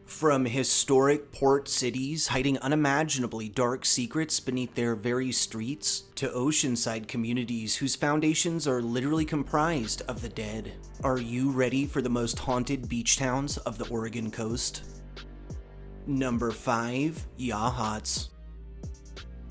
From historic port cities hiding unimaginably dark secrets beneath their very streets, to oceanside communities whose foundations are literally comprised of the dead. Are you ready for the most haunted beach towns of the Oregon coast? Number 5. Yachats.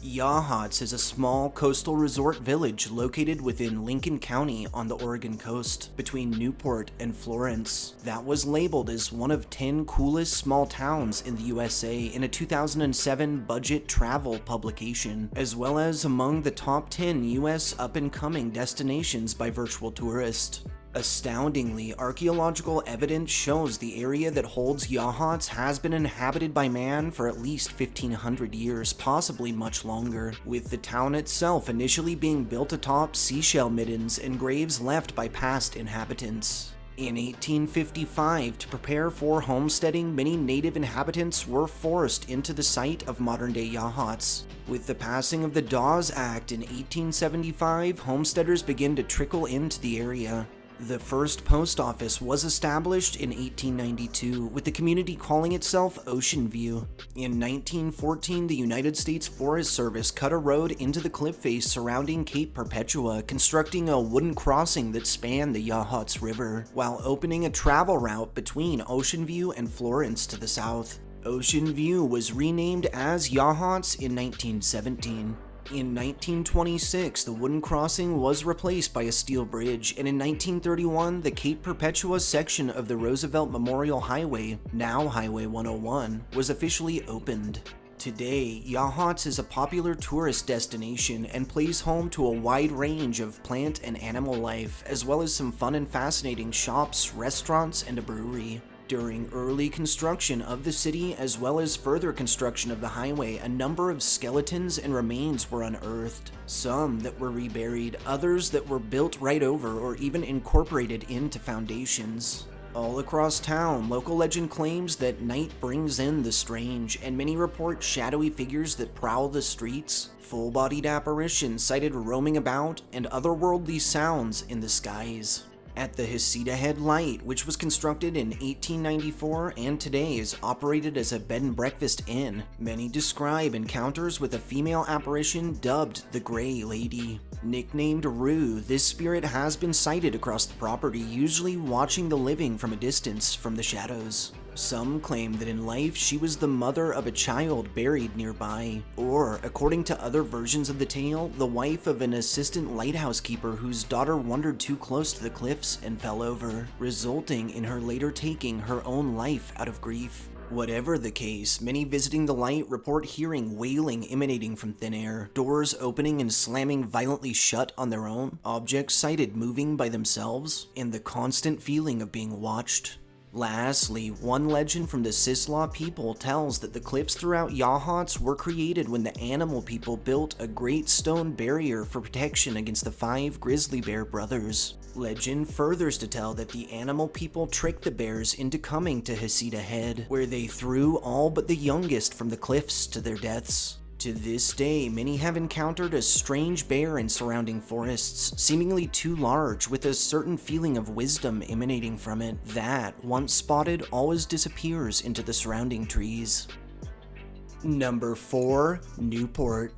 Yachats is a small coastal resort village located within Lincoln County on the Oregon coast, between Newport and Florence, that was labeled as one of 10 coolest small towns in the USA in a 2007 budget travel publication, as well as among the top 10 US up-and-coming destinations by virtual tourists. Astoundingly, archaeological evidence shows the area that holds Yachats has been inhabited by man for at least 1,500 years, possibly much longer, with the town itself initially being built atop seashell middens and graves left by past inhabitants. In 1855, to prepare for homesteading, many native inhabitants were forced into the site of modern-day Yachats. With the passing of the Dawes Act in 1875, homesteaders began to trickle into the area. The first post office was established in 1892, with the community calling itself Ocean View. In 1914, the United States Forest Service cut a road into the cliff face surrounding Cape Perpetua, constructing a wooden crossing that spanned the Yachats River, while opening a travel route between Ocean View and Florence to the south. Ocean View was renamed as Yachats in 1917. In 1926, the wooden crossing was replaced by a steel bridge, and in 1931, the Cape Perpetua section of the Roosevelt Memorial Highway, now Highway 101, was officially opened. Today, Yachats is a popular tourist destination and plays home to a wide range of plant and animal life, as well as some fun and fascinating shops, restaurants, and a brewery. During early construction of the city, as well as further construction of the highway, a number of skeletons and remains were unearthed. Some that were reburied, others that were built right over or even incorporated into foundations. All across town, local legend claims that night brings in the strange, and many report shadowy figures that prowl the streets, full-bodied apparitions sighted roaming about, and otherworldly sounds in the skies. At the Heceta Head Light, which was constructed in 1894 and today is operated as a bed and breakfast inn, many describe encounters with a female apparition dubbed the Grey Lady. Nicknamed Rue, this spirit has been sighted across the property, usually watching the living from a distance from the shadows. Some claim that in life she was the mother of a child buried nearby, or, according to other versions of the tale, the wife of an assistant lighthouse keeper whose daughter wandered too close to the cliffs and fell over, resulting in her later taking her own life out of grief. Whatever the case, many visiting the light report hearing wailing emanating from thin air, doors opening and slamming violently shut on their own, objects sighted moving by themselves, and the constant feeling of being watched. Lastly, one legend from the Sislaw people tells that the cliffs throughout Yachats were created when the animal people built a great stone barrier for protection against the 5 grizzly bear brothers. Legend furthers to tell that the animal people tricked the bears into coming to Heceta Head, where they threw all but the youngest from the cliffs to their deaths. To this day, many have encountered a strange bear in surrounding forests, seemingly too large, with a certain feeling of wisdom emanating from it that, once spotted, always disappears into the surrounding trees. Number 4. Newport.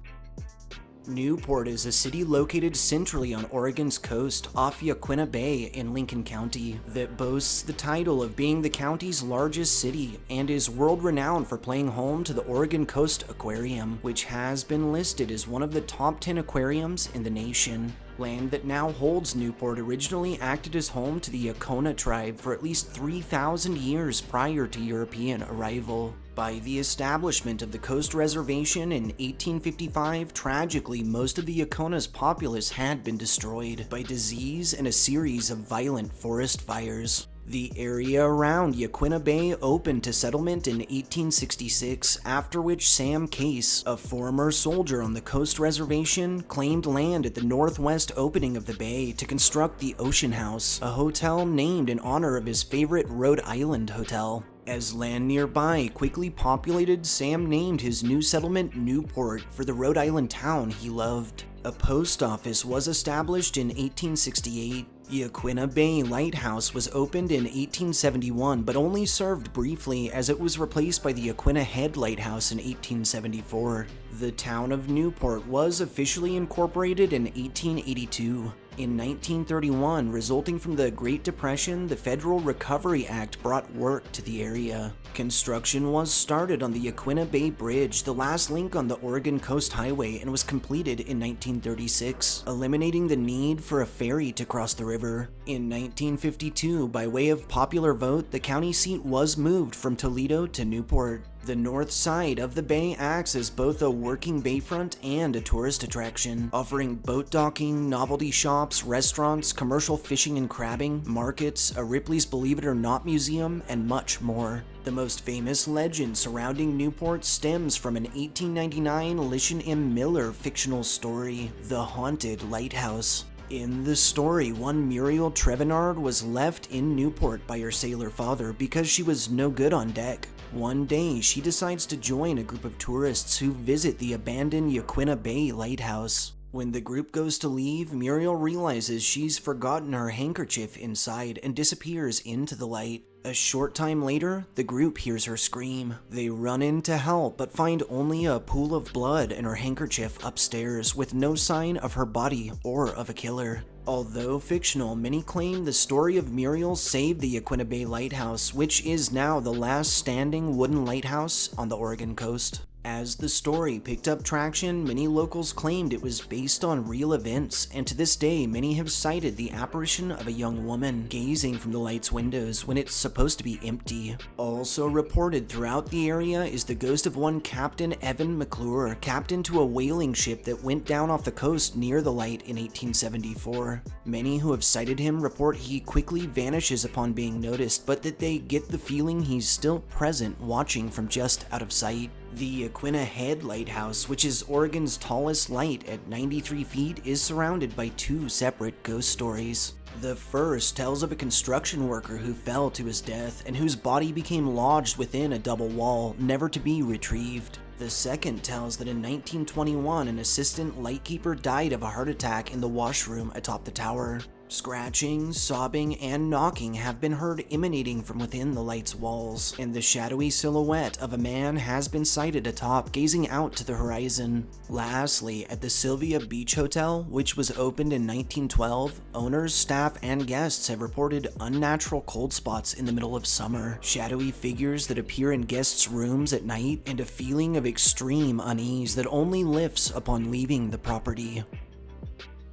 Newport is a city located centrally on Oregon's coast off Yaquina Bay in Lincoln County that boasts the title of being the county's largest city and is world-renowned for playing home to the Oregon Coast Aquarium, which has been listed as one of the top 10 aquariums in the nation. Land that now holds Newport originally acted as home to the Yacona tribe for at least 3,000 years prior to European arrival. By the establishment of the Coast Reservation in 1855, tragically, most of the Yacona's populace had been destroyed by disease and a series of violent forest fires. The area around Yaquina Bay opened to settlement in 1866, after which Sam Case, a former soldier on the Coast Reservation, claimed land at the northwest opening of the bay to construct the Ocean House, a hotel named in honor of his favorite Rhode Island hotel. As land nearby quickly populated, Sam named his new settlement Newport for the Rhode Island town he loved. A post office was established in 1868. Yaquina Bay Lighthouse was opened in 1871 but only served briefly as it was replaced by the Yaquina Head Lighthouse in 1874. The town of Newport was officially incorporated in 1882. In 1931, resulting from the Great Depression, the Federal Recovery Act brought work to the area. Construction was started on the Yaquina Bay Bridge, the last link on the Oregon Coast Highway, and was completed in 1936, eliminating the need for a ferry to cross the river. In 1952, by way of popular vote, the county seat was moved from Toledo to Newport. The north side of the bay acts as both a working bayfront and a tourist attraction, offering boat docking, novelty shops, restaurants, commercial fishing and crabbing, markets, a Ripley's Believe It or Not museum, and much more. The most famous legend surrounding Newport stems from an 1899 Lishan M. Miller fictional story, The Haunted Lighthouse. In the story, one Muriel Trevenard was left in Newport by her sailor father because she was no good on deck. One day, she decides to join a group of tourists who visit the abandoned Yaquina Bay Lighthouse. When the group goes to leave, Muriel realizes she's forgotten her handkerchief inside and disappears into the light. A short time later, the group hears her scream. They run in to help, but find only a pool of blood and her handkerchief upstairs, with no sign of her body or of a killer. Although fictional, many claim the story of Muriel saved the Yaquina Bay Lighthouse, which is now the last standing wooden lighthouse on the Oregon coast. As the story picked up traction, many locals claimed it was based on real events, and to this day, many have cited the apparition of a young woman gazing from the light's windows when it's supposed to be empty. Also reported throughout the area is the ghost of one Captain Evan McClure, captain to a whaling ship that went down off the coast near the light in 1874. Many who have cited him report he quickly vanishes upon being noticed, but that they get the feeling he's still present, watching from just out of sight. The Yaquina Head Lighthouse, which is Oregon's tallest light at 93 feet, is surrounded by two separate ghost stories. The first tells of a construction worker who fell to his death and whose body became lodged within a double wall, never to be retrieved. The second tells that in 1921, an assistant lightkeeper died of a heart attack in the washroom atop the tower. Scratching, sobbing, and knocking have been heard emanating from within the light's walls, and the shadowy silhouette of a man has been sighted atop, gazing out to the horizon. Lastly, at the Sylvia Beach Hotel, which was opened in 1912, owners, staff, and guests have reported unnatural cold spots in the middle of summer, shadowy figures that appear in guests' rooms at night, and a feeling of extreme unease that only lifts upon leaving the property.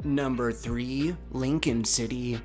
Number 3. Lincoln City.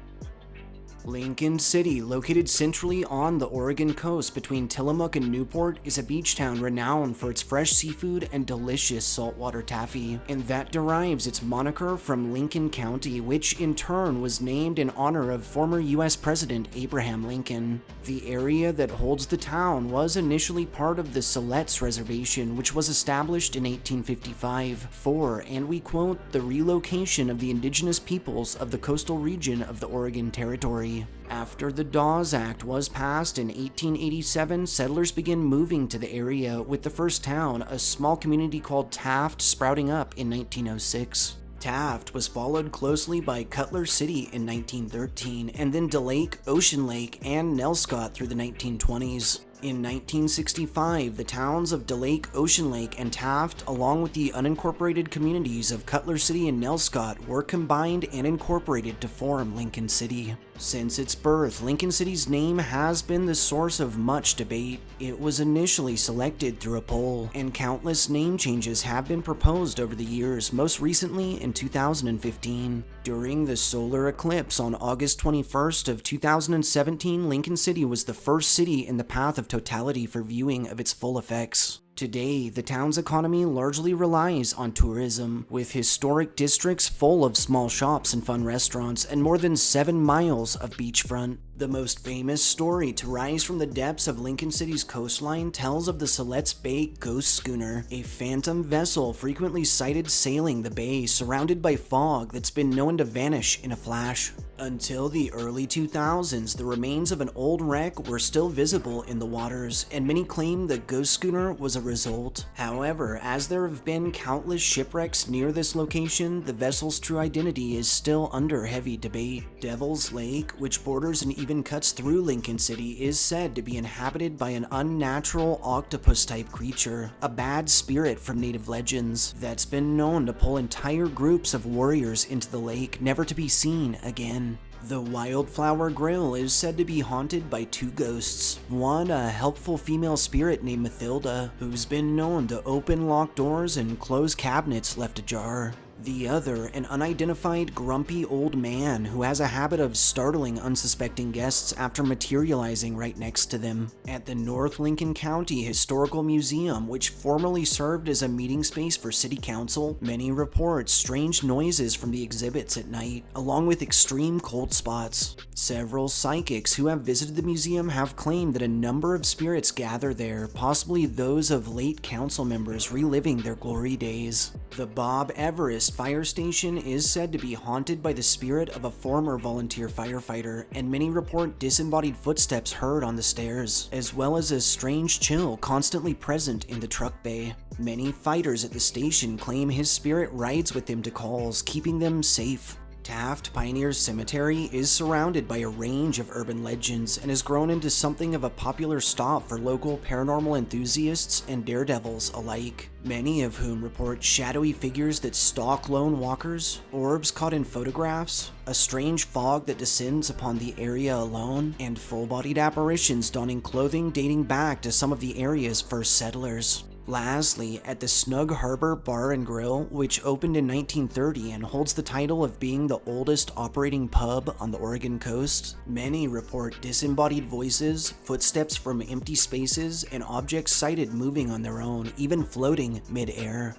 Lincoln City, located centrally on the Oregon coast between Tillamook and Newport, is a beach town renowned for its fresh seafood and delicious saltwater taffy, and that derives its moniker from Lincoln County, which in turn was named in honor of former U.S. President Abraham Lincoln. The area that holds the town was initially part of the Siletz Reservation, which was established in 1855 for, and we quote, the relocation of the indigenous peoples of the coastal region of the Oregon Territory. After the Dawes Act was passed in 1887, settlers began moving to the area, with the first town, a small community called Taft, sprouting up in 1906. Taft was followed closely by Cutler City in 1913, and then DeLake, Ocean Lake, and Nelscott through the 1920s. In 1965, the towns of DeLake, Ocean Lake, and Taft, along with the unincorporated communities of Cutler City and Nelscott, were combined and incorporated to form Lincoln City. Since its birth, Lincoln City's name has been the source of much debate. It was initially selected through a poll, and countless name changes have been proposed over the years, most recently in 2015. During the solar eclipse on August 21st of 2017, Lincoln City was the first city in the path of totality for viewing of its full effects. Today, the town's economy largely relies on tourism, with historic districts full of small shops and fun restaurants, and more than 7 miles of beachfront. The most famous story to rise from the depths of Lincoln City's coastline tells of the Siletz Bay Ghost Schooner, a phantom vessel frequently sighted sailing the bay, surrounded by fog that's been known to vanish in a flash. Until the early 2000s, the remains of an old wreck were still visible in the waters, and many claim the ghost schooner was a result. However, as there have been countless shipwrecks near this location, the vessel's true identity is still under heavy debate. Devil's Lake, which borders and even cuts through Lincoln City, is said to be inhabited by an unnatural octopus-type creature, a bad spirit from native legends, that's been known to pull entire groups of warriors into the lake, never to be seen again. The Wildflower Grill is said to be haunted by two ghosts. One, a helpful female spirit named Mathilda, who's been known to open locked doors and close cabinets left ajar. The other, an unidentified, grumpy old man who has a habit of startling unsuspecting guests after materializing right next to them. At the North Lincoln County Historical Museum, which formerly served as a meeting space for city council, many report strange noises from the exhibits at night, along with extreme cold spots. Several psychics who have visited the museum have claimed that a number of spirits gather there, possibly those of late council members reliving their glory days. The Bob Everest Fire Station is said to be haunted by the spirit of a former volunteer firefighter, and many report disembodied footsteps heard on the stairs, as well as a strange chill constantly present in the truck bay. Many fighters at the station claim his spirit rides with them to calls, keeping them safe. Taft Pioneer Cemetery is surrounded by a range of urban legends and has grown into something of a popular stop for local paranormal enthusiasts and daredevils alike, many of whom report shadowy figures that stalk lone walkers, orbs caught in photographs, a strange fog that descends upon the area alone, and full-bodied apparitions donning clothing dating back to some of the area's first settlers. Lastly, at the Snug Harbor Bar and Grill, which opened in 1930 and holds the title of being the oldest operating pub on the Oregon coast, many report disembodied voices, footsteps from empty spaces, and objects sighted moving on their own, even floating mid-air.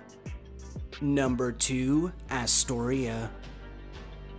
Number 2. Astoria.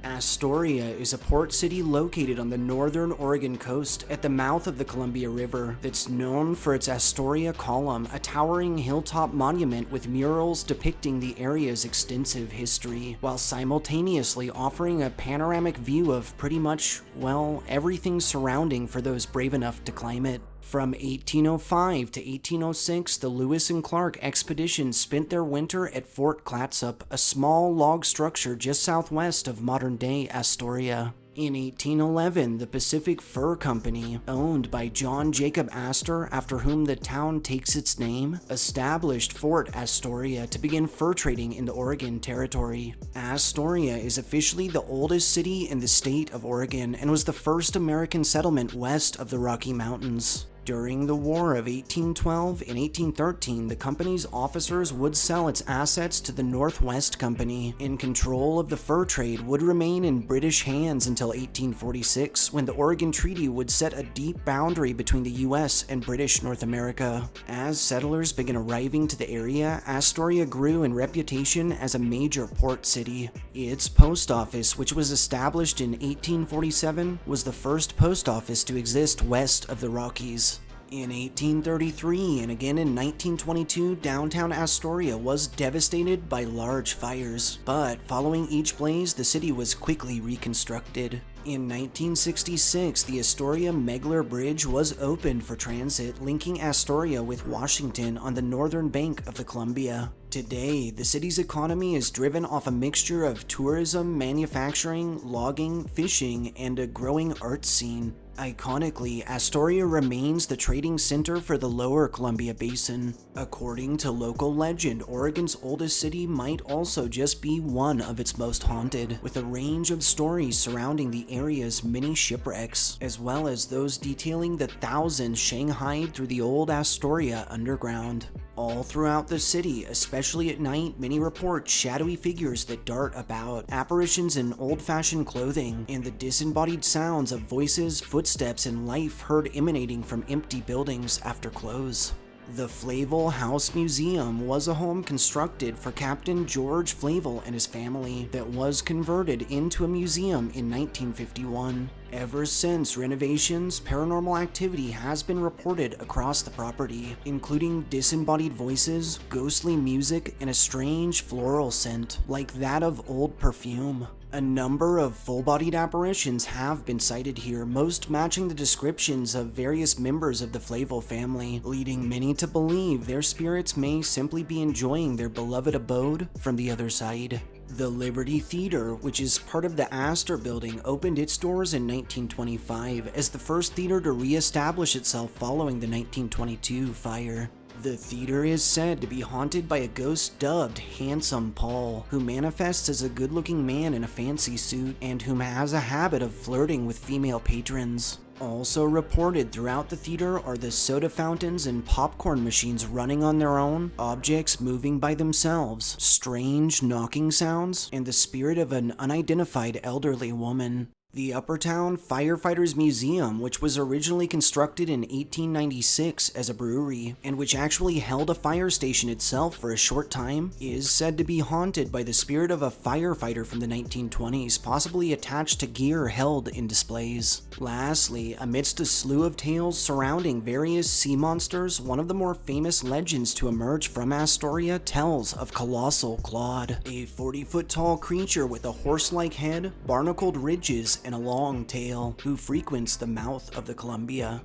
Astoria is a port city located on the northern Oregon coast at the mouth of the Columbia River that's known for its Astoria Column, a towering hilltop monument with murals depicting the area's extensive history, while simultaneously offering a panoramic view of pretty much, well, everything surrounding for those brave enough to climb it. From 1805 to 1806, the Lewis and Clark expedition spent their winter at Fort Clatsop, a small log structure just southwest of modern-day Astoria. In 1811, the Pacific Fur Company, owned by John Jacob Astor, after whom the town takes its name, established Fort Astoria to begin fur trading in the Oregon Territory. Astoria is officially the oldest city in the state of Oregon and was the first American settlement west of the Rocky Mountains. During the War of 1812 and 1813, the company's officers would sell its assets to the Northwest Company, and control of the fur trade would remain in British hands until 1846, when the Oregon Treaty would set a deep boundary between the US and British North America. As settlers began arriving to the area, Astoria grew in reputation as a major port city. Its post office, which was established in 1847, was the first post office to exist west of the Rockies. In 1833 and again in 1922, downtown Astoria was devastated by large fires, but following each blaze, the city was quickly reconstructed. In 1966, the Astoria-Megler Bridge was opened for transit, linking Astoria with Washington on the northern bank of the Columbia. Today, the city's economy is driven off a mixture of tourism, manufacturing, logging, fishing, and a growing arts scene. Iconically, Astoria remains the trading center for the lower Columbia Basin. According to local legend, Oregon's oldest city might also just be one of its most haunted, with a range of stories surrounding the area's many shipwrecks, as well as those detailing the thousands shanghaied through the old Astoria underground. All throughout the city, especially at night, many report shadowy figures that dart about, apparitions in old-fashioned clothing, and the disembodied sounds of voices, footsteps, and life heard emanating from empty buildings after close. The Flavel House Museum was a home constructed for Captain George Flavel and his family that was converted into a museum in 1951. Ever since renovations, paranormal activity has been reported across the property, including disembodied voices, ghostly music, and a strange floral scent, like that of old perfume. A number of full-bodied apparitions have been sighted here, most matching the descriptions of various members of the Flavel family, leading many to believe their spirits may simply be enjoying their beloved abode from the other side. The Liberty Theater, which is part of the Astor building, opened its doors in 1925 as the first theater to re-establish itself following the 1922 fire. The theater is said to be haunted by a ghost dubbed Handsome Paul, who manifests as a good-looking man in a fancy suit and whom has a habit of flirting with female patrons. Also reported throughout the theater are the soda fountains and popcorn machines running on their own, objects moving by themselves, strange knocking sounds, and the spirit of an unidentified elderly woman. The Uppertown Firefighters Museum, which was originally constructed in 1896 as a brewery, and which actually held a fire station itself for a short time, is said to be haunted by the spirit of a firefighter from the 1920s, possibly attached to gear held in displays. Lastly, amidst a slew of tales surrounding various sea monsters, one of the more famous legends to emerge from Astoria tells of Colossal Claude, a 40-foot-tall creature with a horse-like head, barnacled ridges, and a long tail, who frequents the mouth of the Columbia.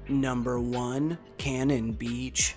Number 1. Cannon Beach.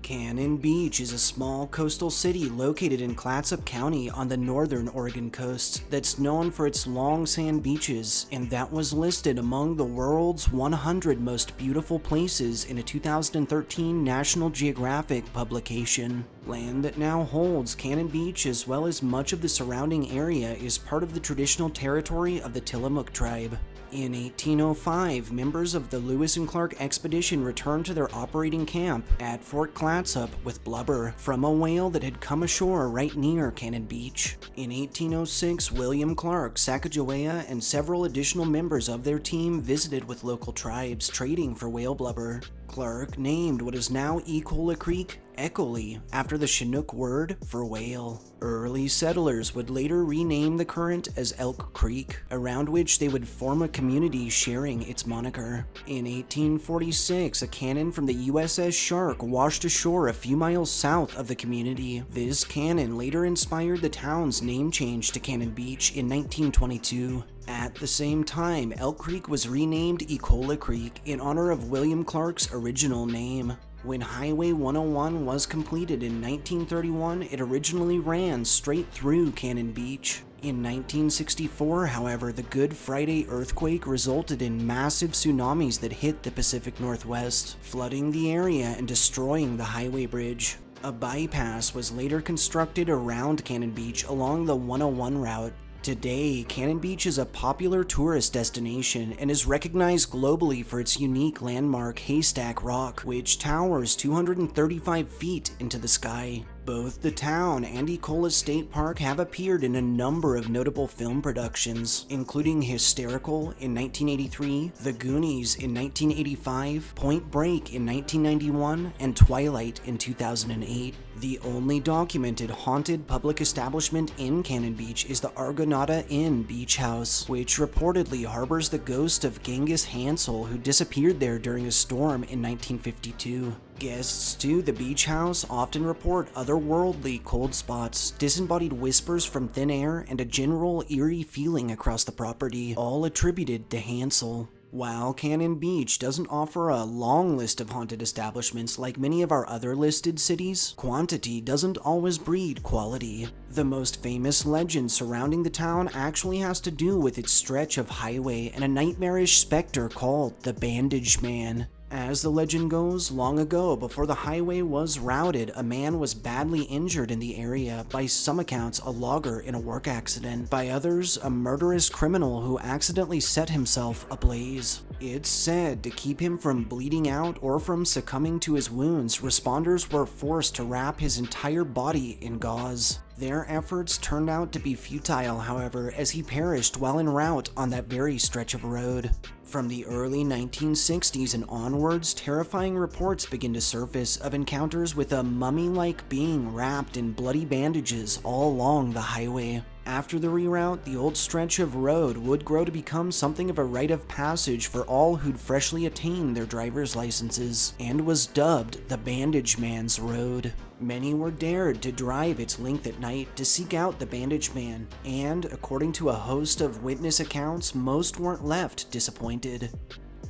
Cannon Beach is a small coastal city located in Clatsop County on the northern Oregon coast that's known for its long sand beaches, and that was listed among the world's 100 most beautiful places in a 2013 National Geographic publication. Land that now holds Cannon Beach as well as much of the surrounding area is part of the traditional territory of the Tillamook tribe. In 1805, members of the Lewis and Clark expedition returned to their operating camp at Fort Clatsop with blubber from a whale that had come ashore right near Cannon Beach. In 1806, William Clark, Sacagawea, and several additional members of their team visited with local tribes trading for whale blubber. Clark named what is now Ecola Creek Ecoli, after the Chinook word for whale. Early settlers would later rename the current as Elk Creek, around which they would form a community sharing its moniker. In 1846, a cannon from the USS Shark washed ashore a few miles south of the community. This cannon later inspired the town's name change to Cannon Beach in 1922. At the same time, Elk Creek was renamed Ecola Creek in honor of William Clark's original name. When Highway 101 was completed in 1931, it originally ran straight through Cannon Beach. In 1964, however, the Good Friday earthquake resulted in massive tsunamis that hit the Pacific Northwest, flooding the area and destroying the highway bridge. A bypass was later constructed around Cannon Beach along the 101 route. Today, Cannon Beach is a popular tourist destination and is recognized globally for its unique landmark Haystack Rock, which towers 235 feet into the sky. Both the town and Ecola State Park have appeared in a number of notable film productions, including Hysterical in 1983, The Goonies in 1985, Point Break in 1991, and Twilight in 2008. The only documented haunted public establishment in Cannon Beach is the Argonauta Inn Beach House, which reportedly harbors the ghost of Genghis Hansel, who disappeared there during a storm in 1952. Guests to the beach house often report otherworldly cold spots, disembodied whispers from thin air, and a general eerie feeling across the property, all attributed to Hansel. While Cannon Beach doesn't offer a long list of haunted establishments like many of our other listed cities, quantity doesn't always breed quality. The most famous legend surrounding the town actually has to do with its stretch of highway and a nightmarish specter called the Bandage Man. As the legend goes, long ago, before the highway was routed, a man was badly injured in the area, by some accounts a logger in a work accident, by others a murderous criminal who accidentally set himself ablaze. It's said to keep him from bleeding out or from succumbing to his wounds, responders were forced to wrap his entire body in gauze. Their efforts turned out to be futile, however, as he perished while en route on that very stretch of road. From the early 1960s and onwards, terrifying reports begin to surface of encounters with a mummy-like being wrapped in bloody bandages all along the highway. After the reroute, the old stretch of road would grow to become something of a rite of passage for all who'd freshly attained their driver's licenses, and was dubbed the Bandage Man's Road. Many were dared to drive its length at night to seek out the Bandage Man, and according to a host of witness accounts, most weren't left disappointed.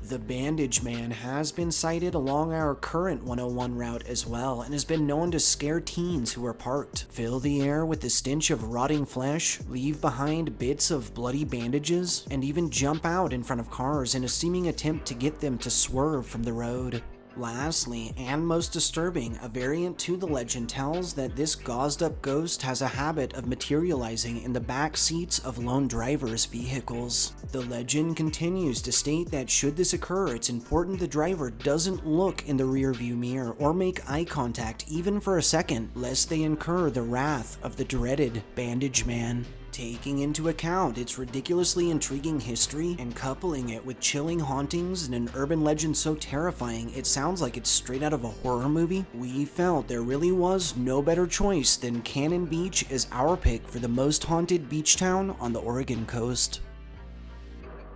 The Bandage Man has been sighted along our current 101 route as well, and has been known to scare teens who are parked, fill the air with the stench of rotting flesh, leave behind bits of bloody bandages, and even jump out in front of cars in a seeming attempt to get them to swerve from the road. Lastly, and most disturbing, a variant to the legend tells that this gauzed-up ghost has a habit of materializing in the back seats of lone drivers' vehicles. The legend continues to state that should this occur, it's important the driver doesn't look in the rearview mirror or make eye contact even for a second, lest they incur the wrath of the dreaded Bandage Man. Taking into account its ridiculously intriguing history and coupling it with chilling hauntings and an urban legend so terrifying it sounds like it's straight out of a horror movie, we felt there really was no better choice than Cannon Beach as our pick for the most haunted beach town on the Oregon coast.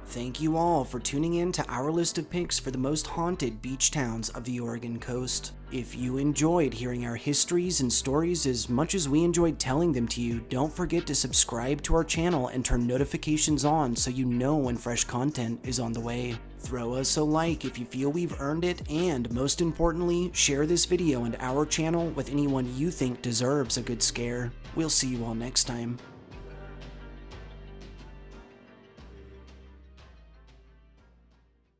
Thank you all for tuning in to our list of picks for the most haunted beach towns of the Oregon coast. If you enjoyed hearing our histories and stories as much as we enjoyed telling them to you, don't forget to subscribe to our channel and turn notifications on so you know when fresh content is on the way. Throw us a like if you feel we've earned it, and most importantly, share this video and our channel with anyone you think deserves a good scare. We'll see you all next time.